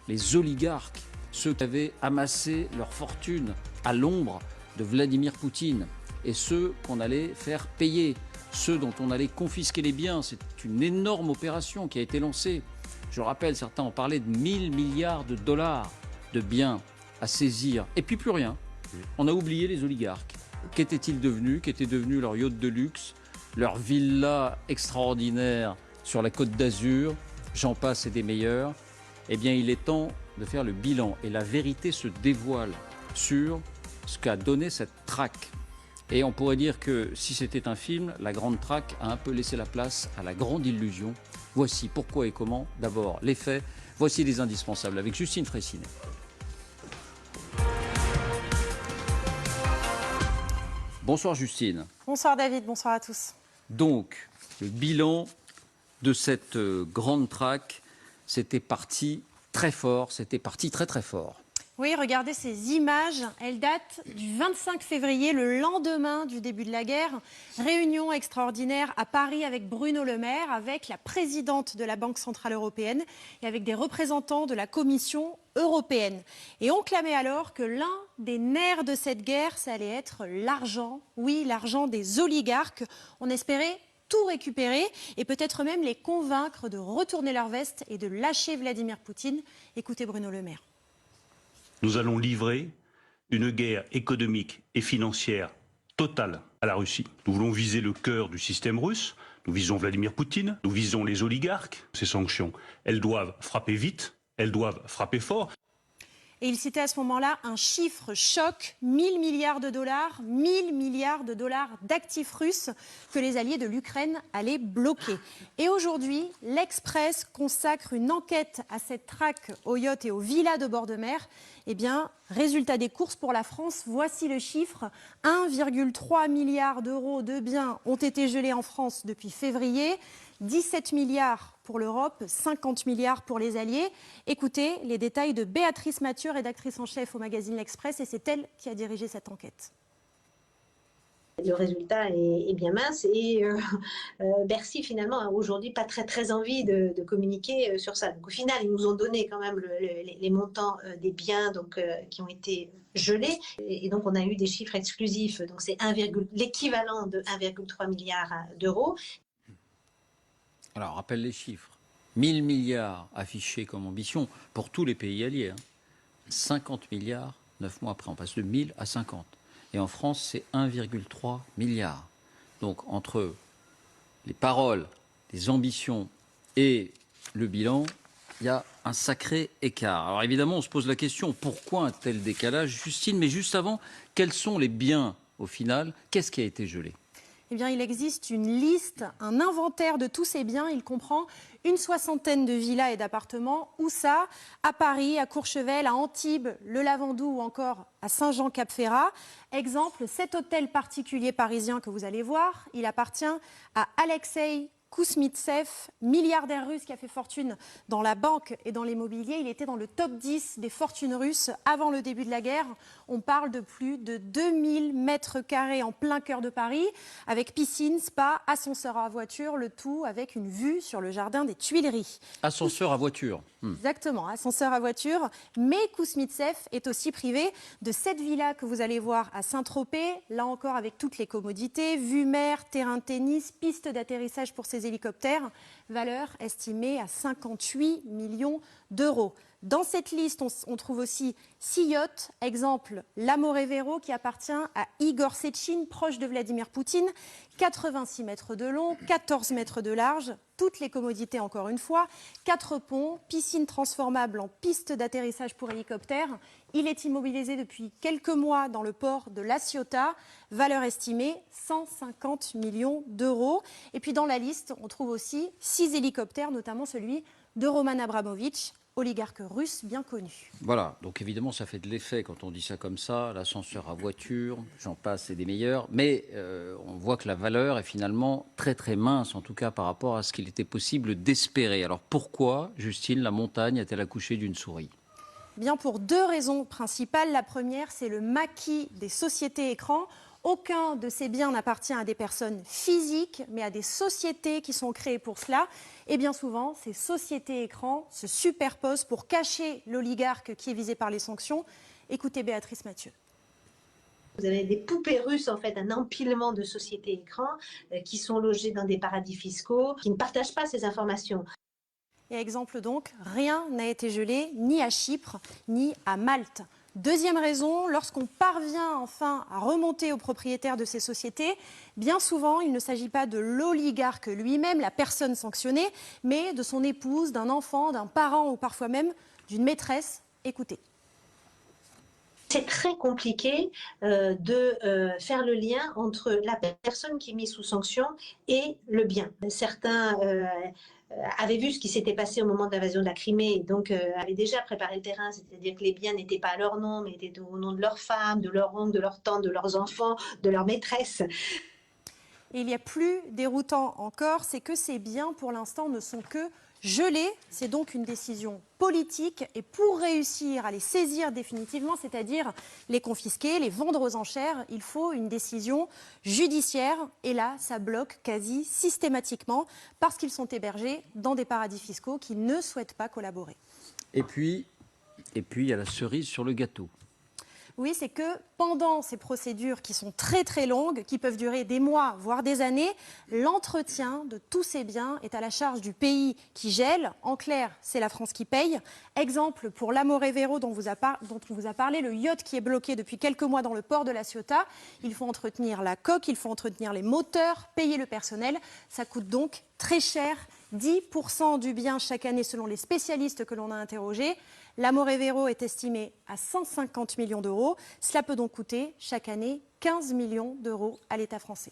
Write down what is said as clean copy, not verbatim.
les oligarques, ceux qui avaient amassé leur fortune à l'ombre de Vladimir Poutine et ceux qu'on allait faire payer, ceux dont on allait confisquer les biens. C'est une énorme opération qui a été lancée. Je rappelle, certains ont parlé de 1000 milliards de dollars de biens à saisir. Et puis plus rien. On a oublié les oligarques. Qu'étaient-ils devenus? Qu'étaient devenus leurs yachts de luxe, leurs villas extraordinaires sur la Côte d'Azur? J'en passe et des meilleurs. Eh bien, il est temps de faire le bilan. Et la vérité se dévoile sur ce qu'a donné cette traque. Et on pourrait dire que si c'était un film, la grande traque a un peu laissé la place à la grande illusion. Voici pourquoi et comment. D'abord, les faits. Voici les indispensables avec Justine Fraissinet. Bonsoir Justine. Bonsoir David, bonsoir à tous. Donc, le bilan de cette grande traque, c'était parti très fort, c'était parti très très fort. Oui, regardez ces images, elles datent du 25 février, le lendemain du début de la guerre. Réunion extraordinaire à Paris avec Bruno Le Maire, avec la présidente de la Banque Centrale Européenne et avec des représentants de la Commission européenne. Et on clamait alors que l'un des nerfs de cette guerre, ça allait être l'argent. Oui, l'argent des oligarques. On espérait tout récupérer et peut-être même les convaincre de retourner leur veste et de lâcher Vladimir Poutine. Écoutez Bruno Le Maire. Nous allons livrer une guerre économique et financière totale à la Russie. Nous voulons viser le cœur du système russe, nous visons Vladimir Poutine, nous visons les oligarques. Ces sanctions, elles doivent frapper vite, elles doivent frapper fort. Et il citait à ce moment-là un chiffre choc, 1000 milliards de dollars, 1000 milliards de dollars d'actifs russes que les alliés de l'Ukraine allaient bloquer. Et aujourd'hui, l'Express consacre une enquête à cette traque aux yachts et aux villas de bord de mer. Eh bien, résultat des courses pour la France, voici le chiffre. 1,3 milliard d'euros de biens ont été gelés en France depuis février. 17 milliards pour l'Europe, 50 milliards pour les Alliés. Écoutez les détails de Béatrice Mathieu, rédactrice en chef au magazine L'Express, et c'est elle qui a dirigé cette enquête. Le résultat est bien mince et Bercy finalement a aujourd'hui pas très envie de communiquer sur ça. Donc au final ils nous ont donné quand même les montants des biens qui ont été gelés et donc on a eu des chiffres exclusifs. Donc c'est l'équivalent de 1,3 milliard d'euros. Alors, rappelle les chiffres. 1000 milliards affichés comme ambition pour tous les pays alliés. 50 milliards, 9 mois après, on passe de 1000 à 50. Et en France, c'est 1,3 milliard. Donc, entre les paroles, les ambitions et le bilan, il y a un sacré écart. Alors, évidemment, on se pose la question, pourquoi un tel décalage, Justine? Mais juste avant, quels sont les biens, au final? Qu'est-ce qui a été gelé? Eh bien, il existe une liste, un inventaire de tous ces biens. Il comprend une soixantaine de villas et d'appartements. Où ça? À Paris, à Courchevel, à Antibes, le Lavandou ou encore à Saint-Jean-Cap-Ferrat. Exemple, cet hôtel particulier parisien que vous allez voir, il appartient à Alexei Kouzmitsev, milliardaire russe qui a fait fortune dans la banque et dans l'immobilier. Il était dans le top 10 des fortunes russes avant le début de la guerre. On parle de plus de 2000 mètres carrés en plein cœur de Paris, avec piscine, spa, ascenseur à voiture, le tout avec une vue sur le jardin des Tuileries. Ascenseur à voiture. Exactement, ascenseur à voiture. Mais Kouzmitsev est aussi privé de cette villa que vous allez voir à Saint-Tropez, là encore avec toutes les commodités, vue mer, terrain de tennis, piste d'atterrissage pour ses hélicoptères, valeur estimée à 58 millions d'euros. Dans cette liste, on trouve aussi 6 yachts. Exemple, l'Amorevero qui appartient à Igor Sechin, proche de Vladimir Poutine. 86 mètres de long, 14 mètres de large. Toutes les commodités encore une fois. 4 ponts, piscine transformable en piste d'atterrissage pour hélicoptère. Il est immobilisé depuis quelques mois dans le port de La Ciotat. Valeur estimée 150 millions d'euros. Et puis dans la liste, on trouve aussi 6 hélicoptères, notamment celui de Roman Abramovitch, oligarque russe bien connu. Voilà, donc évidemment ça fait de l'effet quand on dit ça comme ça, l'ascenseur à voiture, j'en passe et des meilleurs, mais on voit que la valeur est finalement très mince, en tout cas par rapport à ce qu'il était possible d'espérer. Alors pourquoi, Justine, la montagne a-t-elle accouché d'une souris? Bien pour 2 raisons principales. La première, c'est le maquis des sociétés écrans. Aucun de ces biens n'appartient à des personnes physiques, mais à des sociétés qui sont créées pour cela. Et bien souvent, ces sociétés écrans se superposent pour cacher l'oligarque qui est visé par les sanctions. Écoutez Béatrice Mathieu. Vous avez des poupées russes, en fait, un empilement de sociétés écrans qui sont logées dans des paradis fiscaux, qui ne partagent pas ces informations. Et exemple donc, rien n'a été gelé, ni à Chypre, ni à Malte. Deuxième raison, lorsqu'on parvient enfin à remonter aux propriétaires de ces sociétés, bien souvent, il ne s'agit pas de l'oligarque lui-même, la personne sanctionnée, mais de son épouse, d'un enfant, d'un parent ou parfois même d'une maîtresse. Écoutez. C'est très compliqué de faire le lien entre la personne qui est mise sous sanction et le bien. Certains avaient vu ce qui s'était passé au moment de l'invasion de la Crimée et donc avaient déjà préparé le terrain, c'est-à-dire que les biens n'étaient pas à leur nom, mais étaient au nom de leurs femmes, de leurs oncles, de leurs tantes, de leurs enfants, de leurs maîtresses. Et il y a plus déroutant encore, c'est que ces biens, pour l'instant, ne sont que gelés. C'est donc une décision politique. Et pour réussir à les saisir définitivement, c'est-à-dire les confisquer, les vendre aux enchères, il faut une décision judiciaire. Et là, ça bloque quasi systématiquement parce qu'ils sont hébergés dans des paradis fiscaux qui ne souhaitent pas collaborer. Et puis, il y a la cerise sur le gâteau. Oui, c'est que pendant ces procédures qui sont très très longues, qui peuvent durer des mois, voire des années, l'entretien de tous ces biens est à la charge du pays qui gèle. En clair, c'est la France qui paye. Exemple pour l'Amorevero dont on vous a parlé, le yacht qui est bloqué depuis quelques mois dans le port de La Ciotat. Il faut entretenir la coque, il faut entretenir les moteurs, payer le personnel. Ça coûte donc très cher, 10% du bien chaque année selon les spécialistes que l'on a interrogés. L'Amorevero est estimé à 150 millions d'euros. Cela peut donc coûter chaque année 15 millions d'euros à l'État français.